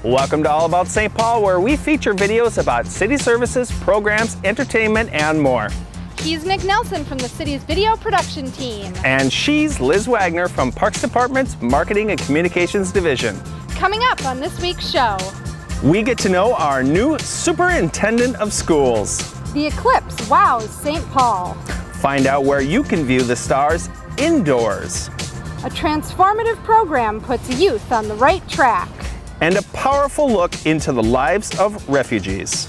Welcome to All About St. Paul, where we feature videos about city services, programs, entertainment, and more. He's Nick Nelson from the city's video production team. And she's Liz Wagner from Parks Department's Marketing and Communications Division. Coming up on this week's show, we get to know our new Superintendent of Schools. The Eclipse wows St. Paul. Find out where you can view the stars indoors. A transformative program puts youth on the right track. And a powerful look into the lives of refugees.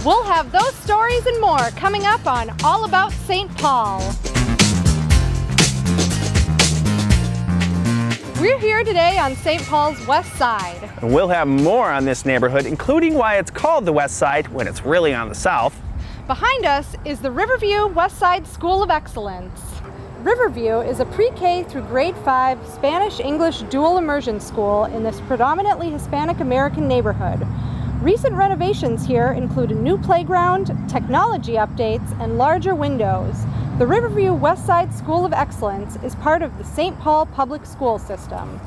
We'll have those stories and more coming up on All About St. Paul. We're here today on St. Paul's West Side. And we'll have more on this neighborhood, including why it's called the West Side when it's really on the south. Behind us is the Riverview West Side School of Excellence. Riverview is a pre-K through grade 5 Spanish-English dual immersion school in this predominantly Hispanic American neighborhood. Recent renovations here include a new playground, technology updates, and larger windows. The Riverview West Side School of Excellence is part of the St. Paul public school system.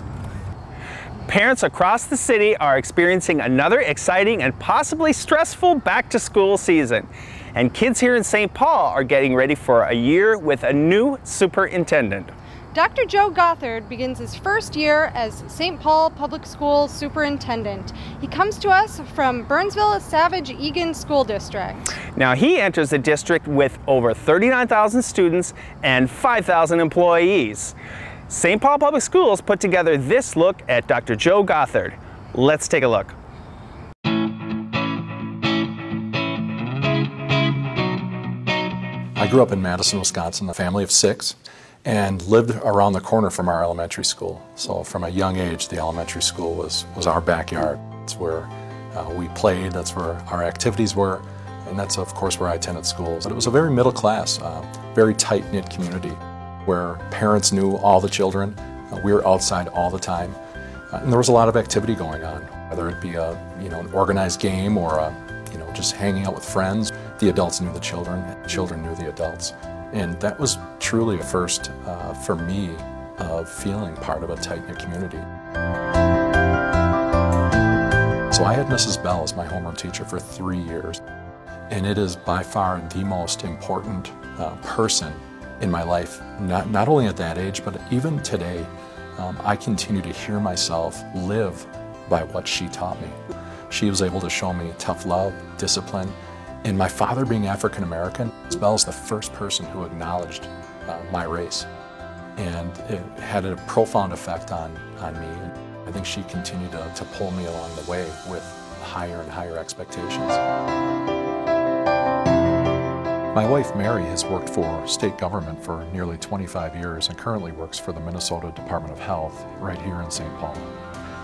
Parents across the city are experiencing another exciting and possibly stressful back-to-school season. And kids here in St. Paul are getting ready for a year with a new superintendent. Dr. Joe Gothard begins his first year as St. Paul Public Schools Superintendent. He comes to us from Burnsville-Savage-Egan School District. Now he enters the district with over 39,000 students and 5,000 employees. St. Paul Public Schools put together this look at Dr. Joe Gothard. Let's take a look. I grew up in Madison, Wisconsin, a family of 6, and lived around the corner from our elementary school. So from a young age, the elementary school was our backyard. It's where we played, that's where our activities were, and that's of course where I attended school. But it was a very middle class, very tight-knit community where parents knew all the children. We were outside all the time, and there was a lot of activity going on, whether it be an organized game or just hanging out with friends. The adults knew the children, and the children knew the adults. And that was truly a first for me of feeling part of a tight-knit community. So I had Mrs. Bell as my homeroom teacher for 3 years. And it is by far the most important person in my life, not only at that age, but even today. I continue to hear myself live by what she taught me. She was able to show me tough love, discipline, and my father being African American, Bell's the first person who acknowledged my race. And it had a profound effect on me. I think she continued to pull me along the way with higher and higher expectations. My wife Mary has worked for state government for nearly 25 years and currently works for the Minnesota Department of Health right here in St. Paul.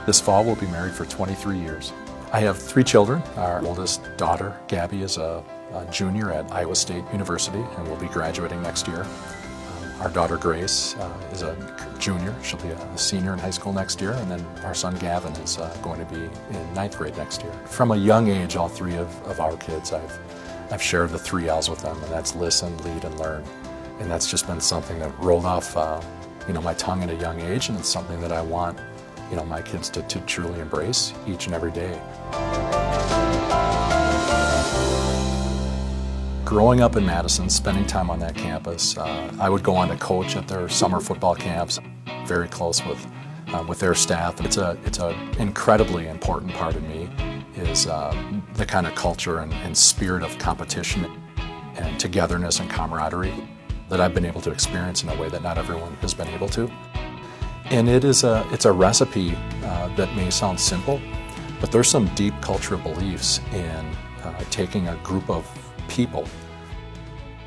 This fall we'll be married for 23 years. I have 3 children. Our oldest daughter, Gabby, is a junior at Iowa State University and will be graduating next year. Our daughter Grace is a junior. She'll be a senior in high school next year. And then our son Gavin is going to be in 9th grade next year. From a young age, all 3 of our kids, I've shared the 3 L's with them, and that's listen, lead, and learn. And that's just been something that rolled off my tongue at a young age, and it's something that I want my kids to truly embrace each and every day. Growing up in Madison, spending time on that campus, I would go on to coach at their summer football camps, very close with their staff. It's an incredibly important part of me is the kind of culture and spirit of competition and togetherness and camaraderie that I've been able to experience in a way that not everyone has been able to. And it's a recipe that may sound simple, but there's some deep cultural beliefs in taking a group of people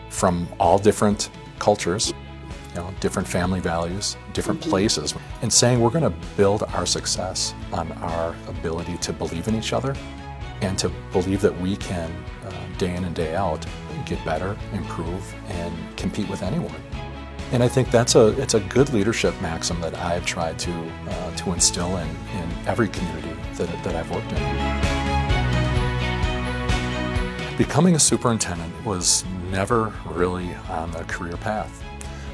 from all different cultures, different family values, different places, and saying we're going to build our success on our ability to believe in each other and to believe that we can, day in and day out, get better, improve, and compete with anyone. And I think it's a good leadership maxim that I've tried to instill in every community that I've worked in. Becoming a superintendent was never really on the career path,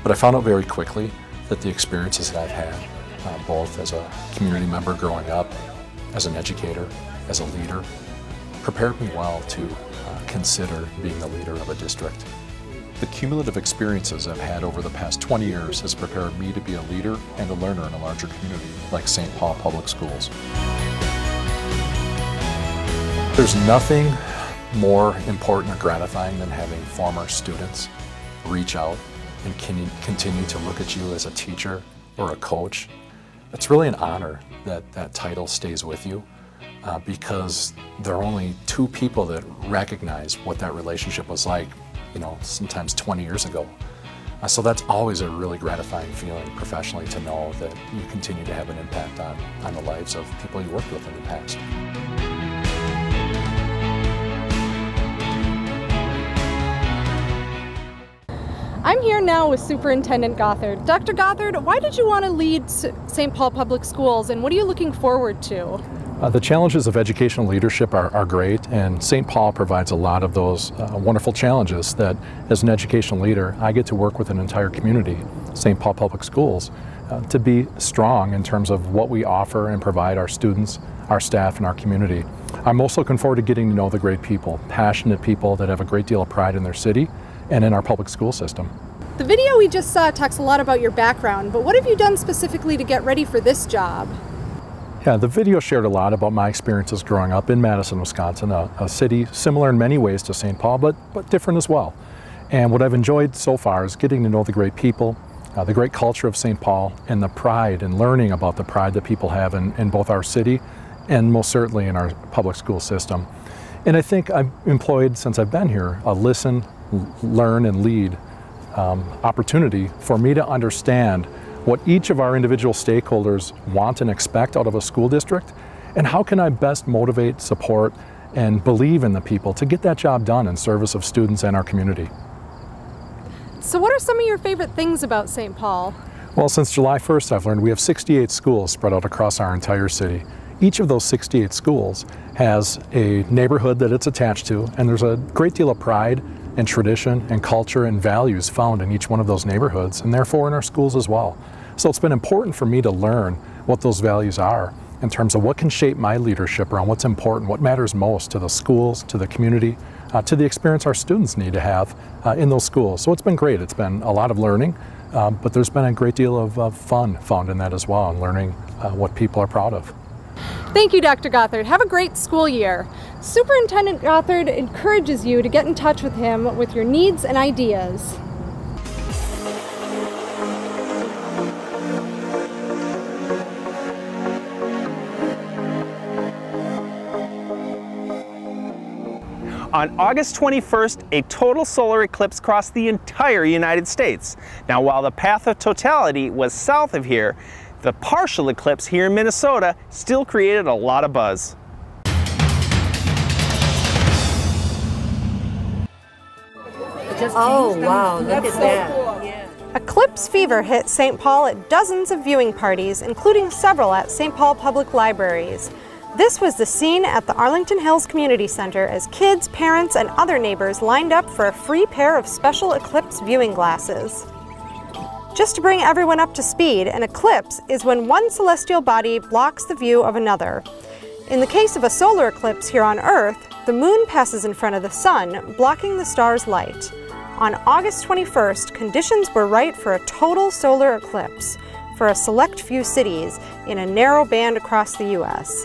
but I found out very quickly that the experiences that I've had, both as a community member growing up as an educator, as a leader, prepared me well to consider being the leader of a district. The cumulative experiences I've had over the past 20 years has prepared me to be a leader and a learner in a larger community like St. Paul Public Schools. There's nothing more important or gratifying than having former students reach out and continue to look at you as a teacher or a coach. It's really an honor that that title stays with you because there are only two people that recognize what that relationship was like, you know, sometimes 20 years ago. So that's always a really gratifying feeling professionally to know that you continue to have an impact on the lives of people you worked with in the past. I'm here now with Superintendent Gothard. Dr. Gothard, why did you want to lead St. Paul Public Schools, and what are you looking forward to? The challenges of educational leadership are great, and St. Paul provides a lot of those wonderful challenges that, as an educational leader, I get to work with an entire community, St. Paul Public Schools, to be strong in terms of what we offer and provide our students, our staff, and our community. I'm most looking forward to getting to know the great people, passionate people that have a great deal of pride in their city and in our public school system. The video we just saw talks a lot about your background, but what have you done specifically to get ready for this job? Yeah, the video shared a lot about my experiences growing up in Madison, Wisconsin, a city similar in many ways to St. Paul, but different as well. And what I've enjoyed so far is getting to know the great people, the great culture of St. Paul, and the pride and learning about the pride that people have in both our city and most certainly in our public school system. And I think I've employed, since I've been here, a listen, learn, and lead opportunity for me to understand what each of our individual stakeholders want and expect out of a school district, and how can I best motivate, support, and believe in the people to get that job done in service of students and our community. So what are some of your favorite things about St. Paul? Well, since July 1st, I've learned we have 68 schools spread out across our entire city. Each of those 68 schools has a neighborhood that it's attached to, and there's a great deal of pride and tradition and culture and values found in each one of those neighborhoods, and therefore in our schools as well. So it's been important for me to learn what those values are in terms of what can shape my leadership around what's important, what matters most to the schools, to the community, to the experience our students need to have in those schools. So it's been great. It's been a lot of learning, but there's been a great deal of fun found in that as well, and learning what people are proud of. Thank you, Dr. Gothard. Have a great school year. Superintendent Gothard encourages you to get in touch with him with your needs and ideas. On August 21st, a total solar eclipse crossed the entire United States. Now, while the path of totality was south of here, the partial eclipse here in Minnesota still created a lot of buzz. Oh wow, look at that. Yeah. Eclipse fever hit St. Paul at dozens of viewing parties, including several at St. Paul Public Libraries. This was the scene at the Arlington Hills Community Center as kids, parents, and other neighbors lined up for a free pair of special eclipse viewing glasses. Just to bring everyone up to speed, an eclipse is when one celestial body blocks the view of another. In the case of a solar eclipse here on Earth, the moon passes in front of the sun, blocking the star's light. On August 21st, conditions were right for a total solar eclipse for a select few cities in a narrow band across the U.S.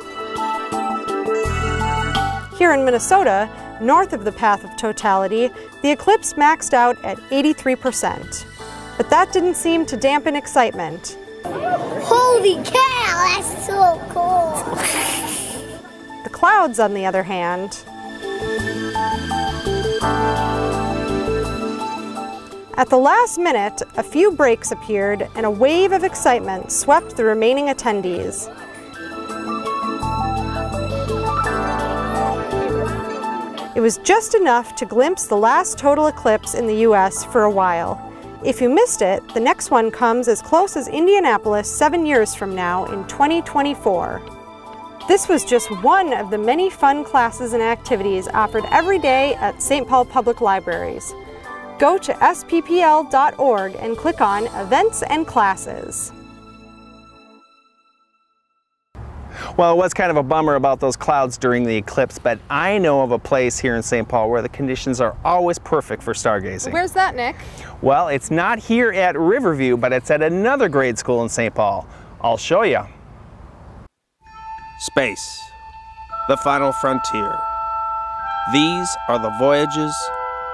Here in Minnesota, north of the path of totality, the eclipse maxed out at 83%. But that didn't seem to dampen excitement. Holy cow, that's so cool. The clouds, on the other hand, at the last minute, a few breaks appeared and a wave of excitement swept the remaining attendees. It was just enough to glimpse the last total eclipse in the U.S. for a while. If you missed it, the next one comes as close as Indianapolis 7 years from now in 2024. This was just one of the many fun classes and activities offered every day at St. Paul Public Libraries. Go to sppl.org and click on Events and Classes. Well, it was kind of a bummer about those clouds during the eclipse, but I know of a place here in St. Paul where the conditions are always perfect for stargazing. Where's that, Nick? Well, it's not here at Riverview, but it's at another grade school in St. Paul. I'll show you. Space, the final frontier. These are the voyages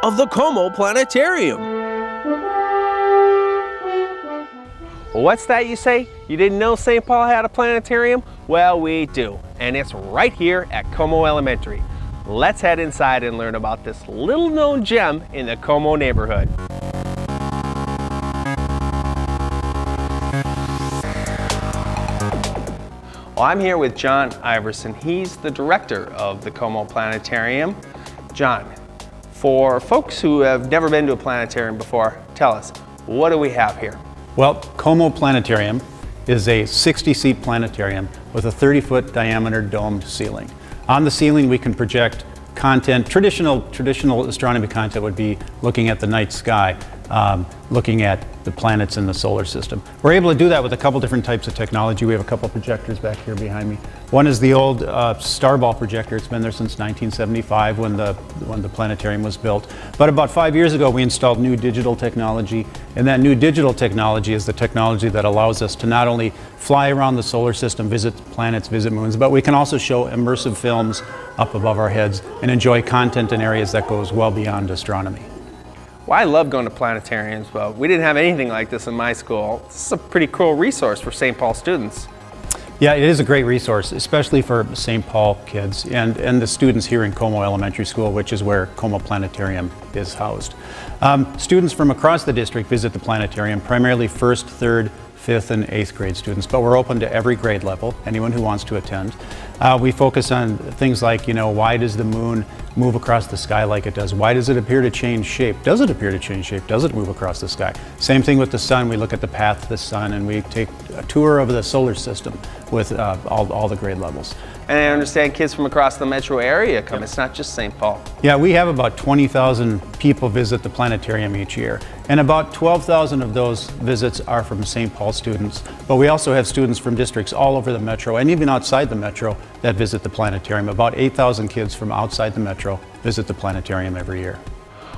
of the Como Planetarium. What's that, you say? You didn't know St. Paul had a planetarium? Well, we do, and it's right here at Como Elementary. Let's head inside and learn about this little-known gem in the Como neighborhood. Well, I'm here with John Iverson. He's the director of the Como Planetarium. John, for folks who have never been to a planetarium before, tell us, what do we have here? Well, Como Planetarium is a 60-seat planetarium with a 30-foot diameter domed ceiling. On the ceiling we can project content. Traditional astronomy content would be looking at the night sky, looking at the planets in the solar system. We're able to do that with a couple different types of technology. We have a couple projectors back here behind me. One is the old Starball projector. It's been there since 1975 when the planetarium was built. But about 5 years ago we installed new digital technology, and that new digital technology is the technology that allows us to not only fly around the solar system, visit planets, visit moons, but we can also show immersive films up above our heads and enjoy content in areas that goes well beyond astronomy. Well, I love going to planetariums, but we didn't have anything like this in my school. This is a pretty cool resource for St. Paul students. Yeah, it is a great resource, especially for St. Paul kids and the students here in Como Elementary School, which is where Como Planetarium is housed. Students from across the district visit the planetarium, primarily 1st, 3rd, 5th, and 8th grade students, but we're open to every grade level, anyone who wants to attend. We focus on things like, why does the moon move across the sky like it does? Why does it appear to change shape? Does it appear to change shape? Does it move across the sky? Same thing with the sun. We look at the path of the sun and we take a tour of the solar system with all the grade levels. And I understand kids from across the metro area come. Yep. It's not just St. Paul. Yeah, we have about 20,000 people visit the planetarium each year. And about 12,000 of those visits are from St. Paul students. But we also have students from districts all over the metro and even outside the metro that visit the planetarium. About 8,000 kids from outside the metro visit the planetarium every year.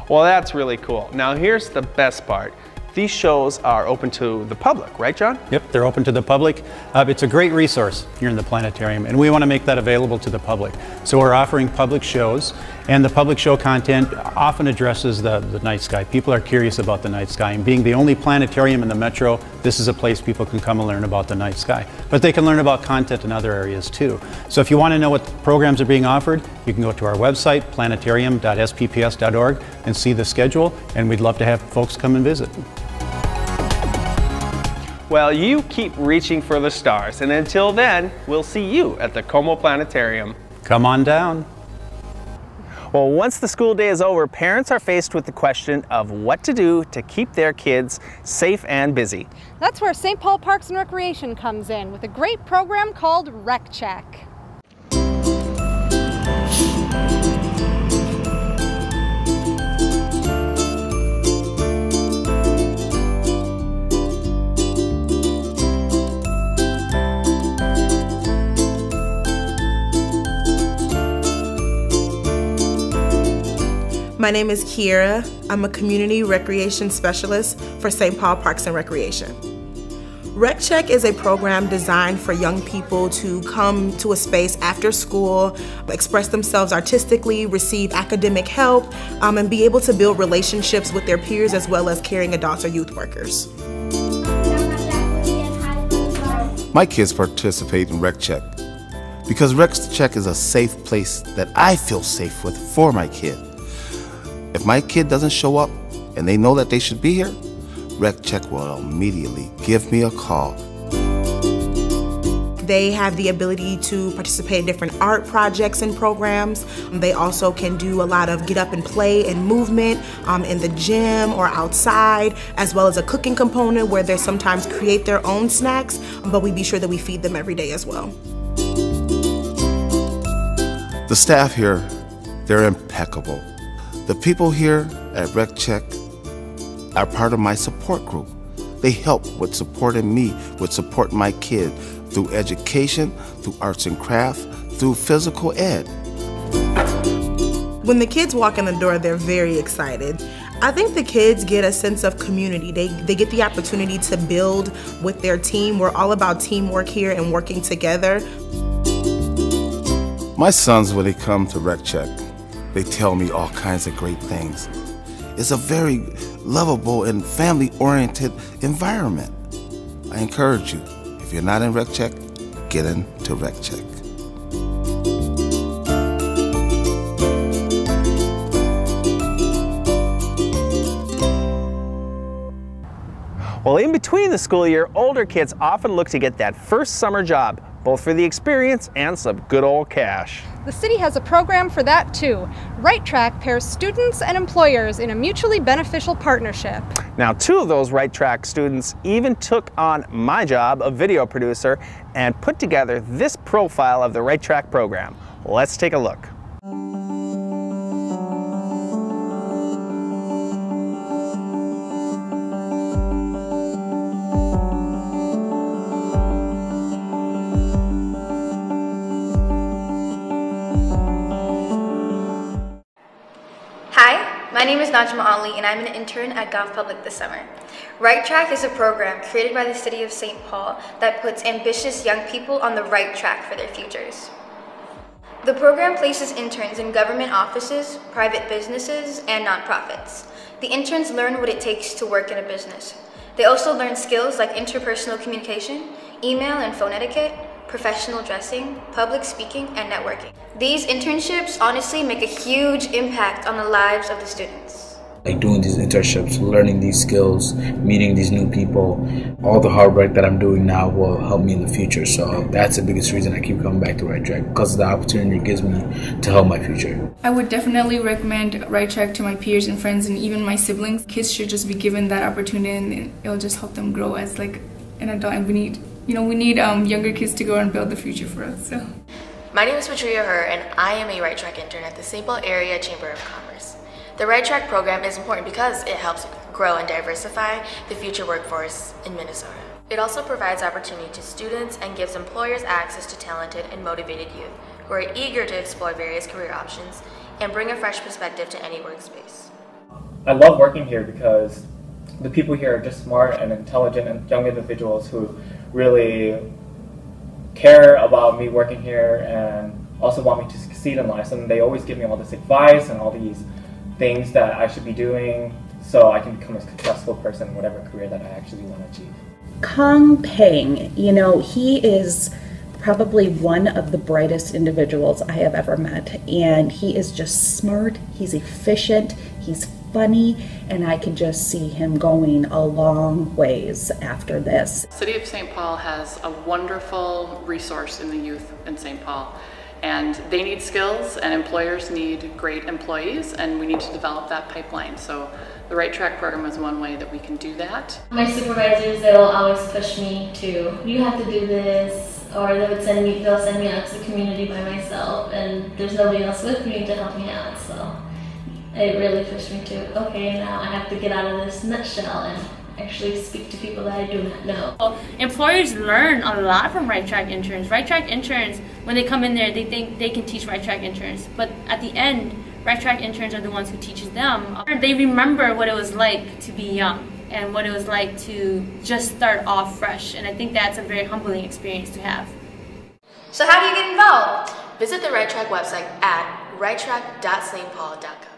Well, that's really cool. Now here's the best part. These shows are open to the public, right, John? Yep, they're open to the public. It's a great resource here in the planetarium, and we want to make that available to the public. So we're offering public shows, and the public show content often addresses the night sky. People are curious about the night sky, and being the only planetarium in the metro, this is a place people can come and learn about the night sky. But they can learn about content in other areas too. So if you want to know what programs are being offered, you can go to our website, planetarium.spps.org, and see the schedule, and we'd love to have folks come and visit. Well, you keep reaching for the stars, and until then, we'll see you at the Como Planetarium. Come on down. Well, once the school day is over, parents are faced with the question of what to do to keep their kids safe and busy. That's where St. Paul Parks and Recreation comes in with a great program called Rec Check. My name is Kiera. I'm a community recreation specialist for St. Paul Parks and Recreation. Rec Check is a program designed for young people to come to a space after school, express themselves artistically, receive academic help, and be able to build relationships with their peers as well as caring adults or youth workers. My kids participate in Rec Check because Rec Check is a safe place that I feel safe with for my kid. If my kid doesn't show up and they know that they should be here, Rec Check will immediately give me a call. They have the ability to participate in different art projects and programs. They also can do a lot of get up and play and movement in the gym or outside, as well as a cooking component where they sometimes create their own snacks, but we be sure that we feed them every day as well. The staff here, they're impeccable. The people here at Rec Check are part of my support group. They help with supporting me, with supporting my kid through education, through arts and craft, through physical ed. When the kids walk in the door, they're very excited. I think the kids get a sense of community. They get the opportunity to build with their team. We're all about teamwork here and working together. My sons, when they come to Rec Check, they tell me all kinds of great things. It's a very lovable and family-oriented environment. I encourage you, if you're not in Rec Check, get into Rec Check. Well, in between the school year, older kids often look to get that first summer job, both for the experience and some good old cash. The city has a program for that too. Right Track pairs students and employers in a mutually beneficial partnership. Now, 2 of those Right Track students even took on my job of video producer and put together this profile of the Right Track program. Let's take a look. My name is Najma Ali and I'm an intern at Gov Public this summer. Right Track is a program created by the City of St. Paul that puts ambitious young people on the right track for their futures. The program places interns in government offices, private businesses, and nonprofits. The interns learn what it takes to work in a business. They also learn skills like interpersonal communication, email and phone etiquette, professional dressing, public speaking, and networking. These internships honestly make a huge impact on the lives of the students. Like doing these internships, learning these skills, meeting these new people, all the hard work that I'm doing now will help me in the future. So that's the biggest reason I keep coming back to Right Track, because of the opportunity it gives me to help my future. I would definitely recommend Right Track to my peers and friends and even my siblings. Kids should just be given that opportunity and it'll just help them grow as like an adult, and we need younger kids to go and build the future for us. So. My name is Patria Her, and I am a Right Track intern at the St. Paul Area Chamber of Commerce. The Right Track program is important because it helps grow and diversify the future workforce in Minnesota. It also provides opportunity to students and gives employers access to talented and motivated youth who are eager to explore various career options and bring a fresh perspective to any workspace. I love working here because the people here are just smart and intelligent and young individuals who really care about me working here and also want me to succeed in life. And they always give me all this advice and all these things that I should be doing so I can become a successful person in whatever career that I actually want to achieve. Kong Peng, he is probably one of the brightest individuals I have ever met, and he is just smart, he's efficient, he's funny, and I can just see him going a long ways after this. City of St. Paul has a wonderful resource in the youth in St. Paul, and they need skills and employers need great employees, and we need to develop that pipeline. So the Right Track program is one way that we can do that. My supervisors, they'll always push me to, you have to do this, or they'll send me out to the community by myself, and there's nobody else with me to help me out. So it really pushed me to, okay, now I have to get out of this nutshell and actually speak to people that I do not know. Employers learn a lot from Right Track interns. Right Track interns, when they come in there, they think they can teach Right Track interns, but at the end, Right Track interns are the ones who teaches them. They remember what it was like to be young and what it was like to just start off fresh, and I think that's a very humbling experience to have. So how do you get involved? Visit the Right Track website at righttrack.stpaul.com.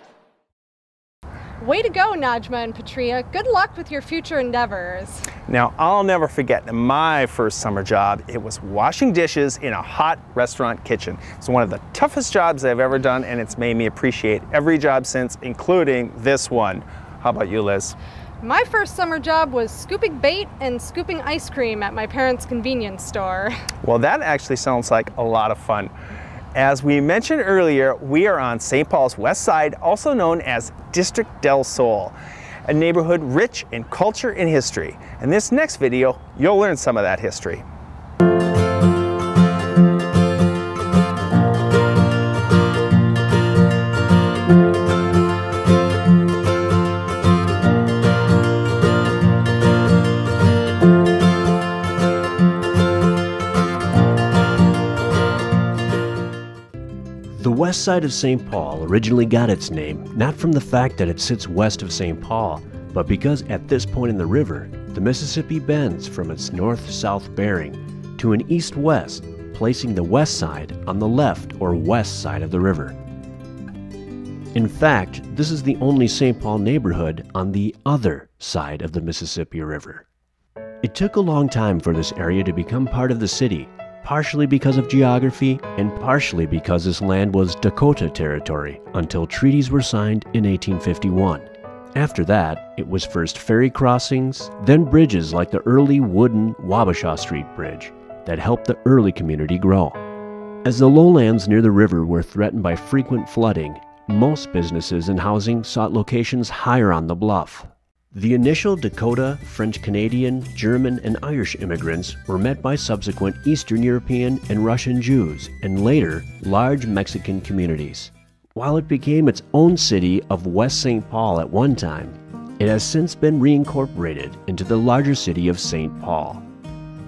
Way to go, Najma and Patria. Good luck with your future endeavors. Now, I'll never forget my first summer job. It was washing dishes in a hot restaurant kitchen. It's one of the toughest jobs I've ever done, and it's made me appreciate every job since, including this one. How about you, Liz? My first summer job was scooping bait and scooping ice cream at my parents' convenience store. Well, that actually sounds like a lot of fun. As we mentioned earlier, we are on St. Paul's west side, also known as District del Sol, a neighborhood rich in culture and history. In this next video, you'll learn some of that history. west side of St. Paul originally got its name not from the fact that it sits west of St. Paul, but because at this point in the river, the Mississippi bends from its north-south bearing to an east-west, placing the west side on the left or west side of the river. In fact, this is the only St. Paul neighborhood on the other side of the Mississippi River. It took a long time for this area to become part of the city, partially because of geography and partially because this land was Dakota territory until treaties were signed in 1851. After that, it was first ferry crossings, then bridges like the early wooden Wabasha Street Bridge that helped the early community grow. As the lowlands near the river were threatened by frequent flooding, most businesses and housing sought locations higher on the bluff. The initial Dakota, French-Canadian, German, and Irish immigrants were met by subsequent Eastern European and Russian Jews, and later, large Mexican communities. While it became its own city of West St. Paul at one time, it has since been reincorporated into the larger city of St. Paul.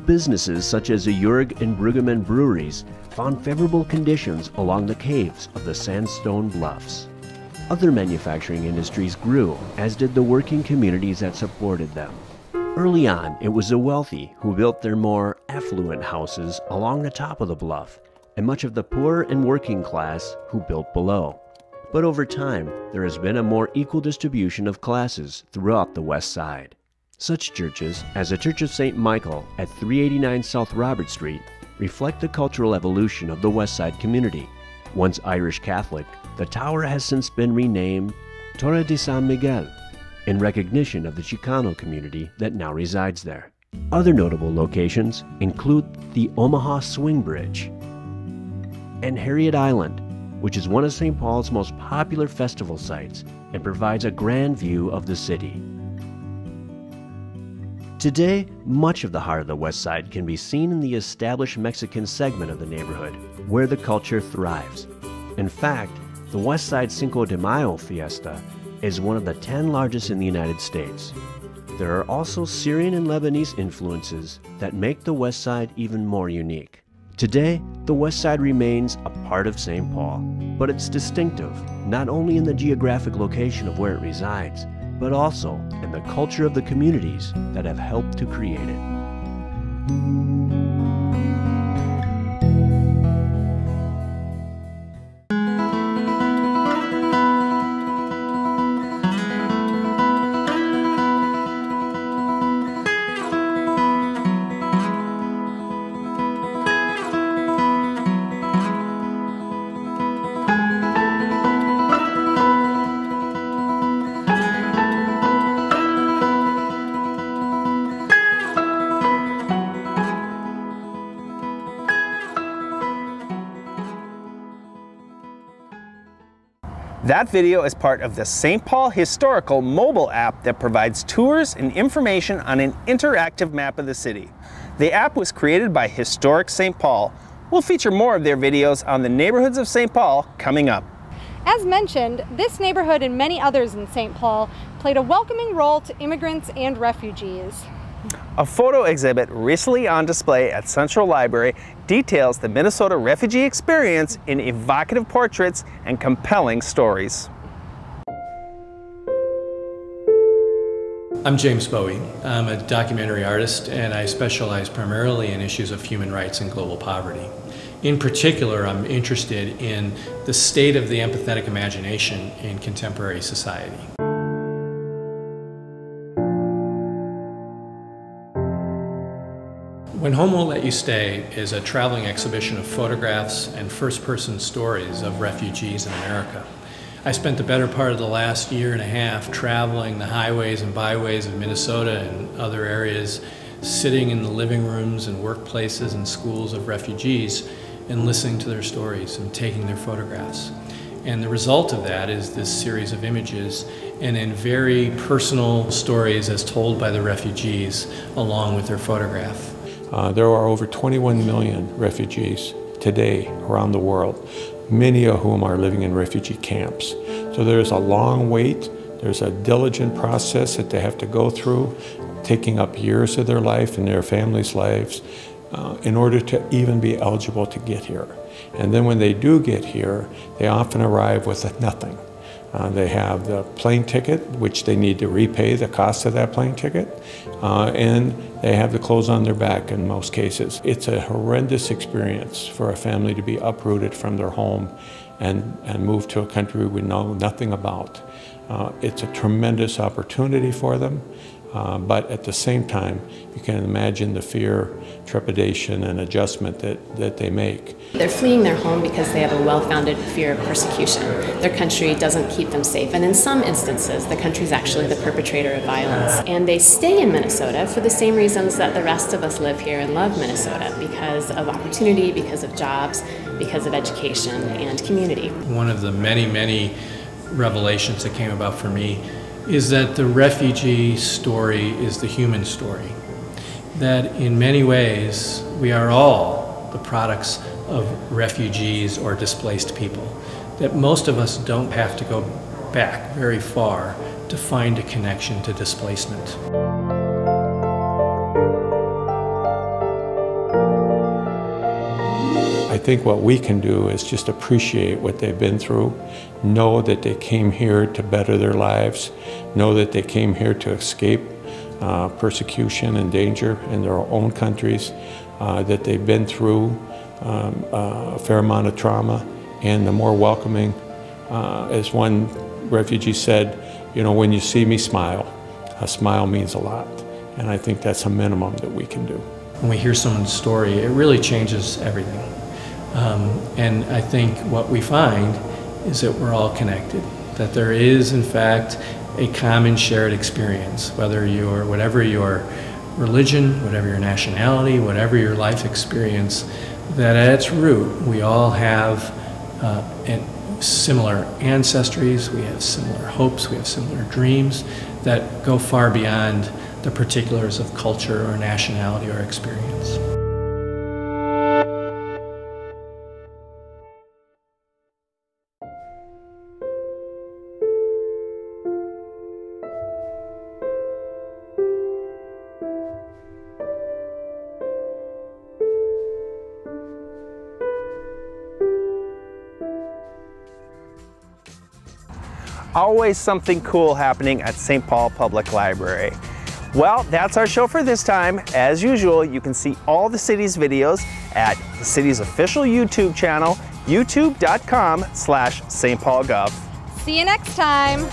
Businesses such as the Jurg and Bruggemann breweries found favorable conditions along the caves of the sandstone bluffs. Other manufacturing industries grew, as did the working communities that supported them. Early on, it was the wealthy who built their more affluent houses along the top of the bluff, and much of the poor and working class who built below. But over time, there has been a more equal distribution of classes throughout the west side. Such churches as the Church of St. Michael at 389 South Robert Street reflect the cultural evolution of the West Side community. Once Irish Catholic, the tower has since been renamed Torre de San Miguel in recognition of the Chicano community that now resides there. Other notable locations include the Omaha Swing Bridge and Harriet Island, which is one of St. Paul's most popular festival sites and provides a grand view of the city. Today, much of the heart of the West Side can be seen in the established Mexican segment of the neighborhood, where the culture thrives. In fact, the West Side Cinco de Mayo fiesta is one of the 10 largest in the United States. There are also Syrian and Lebanese influences that make the West Side even more unique. Today, the West Side remains a part of St. Paul, but it's distinctive not only in the geographic location of where it resides, but also in the culture of the communities that have helped to create it. That video is part of the St. Paul Historical mobile app that provides tours and information on an interactive map of the city. The app was created by Historic St. Paul. We'll feature more of their videos on the neighborhoods of St. Paul coming up. As mentioned, this neighborhood and many others in St. Paul played a welcoming role to immigrants and refugees. A photo exhibit recently on display at Central Library details the Minnesota refugee experience in evocative portraits and compelling stories. I'm James Bowie. I'm a documentary artist and I specialize primarily in issues of human rights and global poverty. In particular, I'm interested in the state of the empathetic imagination in contemporary society. When Home Won't Let You Stay is a traveling exhibition of photographs and first-person stories of refugees in America. I spent the better part of the last year and a half traveling the highways and byways of Minnesota and other areas, sitting in the living rooms and workplaces and schools of refugees and listening to their stories and taking their photographs. And the result of that is this series of images and in very personal stories as told by the refugees along with their photograph. There are over 21 million refugees today around the world, many of whom are living in refugee camps. So there's a long wait, there's a diligent process that they have to go through, taking up years of their life and their families' lives in order to even be eligible to get here. And then when they do get here, they often arrive with nothing. They have the plane ticket, which they need to repay the cost of that plane ticket, and they have the clothes on their back in most cases. It's a horrendous experience for a family to be uprooted from their home and move to a country we know nothing about. It's a tremendous opportunity for them, but at the same time, you can imagine the fear, trepidation, and adjustment that they make. They're fleeing their home because they have a well-founded fear of persecution. Their country doesn't keep them safe, and in some instances, the country is actually the perpetrator of violence. And they stay in Minnesota for the same reasons that the rest of us live here and love Minnesota, because of opportunity, because of jobs, because of education and community. One of the many, many revelations that came about for me is that the refugee story is the human story. That in many ways, we are all the products of refugees or displaced people. That most of us don't have to go back very far to find a connection to displacement. I think what we can do is just appreciate what they've been through, know that they came here to better their lives, know that they came here to escape persecution and danger in their own countries, that they've been through a fair amount of trauma, and the more welcoming, as one refugee said, you know, when you see me smile, a smile means a lot. And I think that's a minimum that we can do. When we hear someone's story, it really changes everything. And I think what we find is that we're all connected, that there is, in fact, a common shared experience, whatever your religion, whatever your nationality, whatever your life experience, that at its root, we all have similar ancestries, we have similar hopes, we have similar dreams that go far beyond the particulars of culture or nationality or experience. Always something cool happening at St. Paul Public Library. Well, that's our show for this time. As usual, you can see all the city's videos at the city's official YouTube channel, youtube.com/stpaulgov. See you next time.